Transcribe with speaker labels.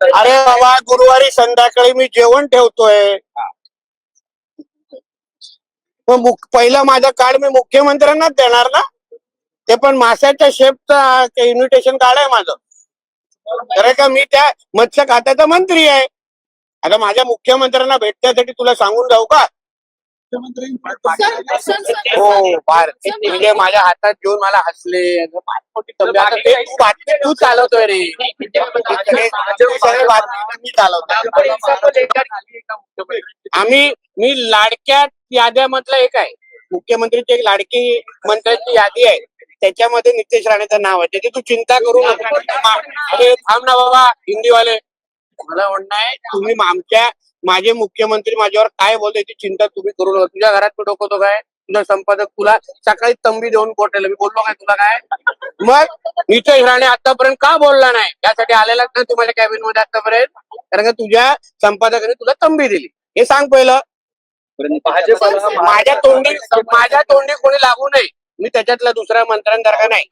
Speaker 1: अरे बाबा, गुरुवारी संध्याकाळी मी जेवण ठेवतोय. मग पहिलं माझं कार्ड मी मुख्यमंत्र्यांनाच देणार ना. ते पण माशाच्या शेफचा इन्व्हिटेशन कार्ड आहे माझं. खरं का, मी त्या मत्स्य खात्याचा मंत्री आहे. आता माझ्या मुख्यमंत्र्यांना भेटण्यासाठी तुला सांगून जाऊ का? हो, फार म्हणजे माझ्या हातात घेऊन मला हसले. आता ते तू बातमी तू चालवतोय रे. मी चालवतोय. मी लाडक्या याद्यामधलं एक आहे. मुख्यमंत्रीची एक लाडकी मंत्र्यांची यादी आहे, त्याच्यामध्ये नितेश राणेचं नाव आहे. त्याची तू चिंता करू नको. अरे थांब ना बाबा, हिंदीवाले. मला म्हणणं आहे, तुम्ही माझे मुख्यमंत्री माझ्यावर काय बोलतो याची चिंता तुम्ही करू नका. तुझ्या घरात मी डोकवतो काय? तुझा संपादक तुला सकाळी तंबी देऊन पोटेल. मी बोललो काय तुला काय? मग नितेश राणे आतापर्यंत का बोलला नाही? यासाठी आलेलाच नाही तुम्हाला कॅबिन मध्ये आतापर्यंत, कारण का तुझ्या संपादकाने तुला तंबी दिली. हे सांग पहिलं. माझ्या तोंडी कोणी लागू नये. मी त्याच्यातला दुसऱ्या मंत्र्यांसारखा नाही.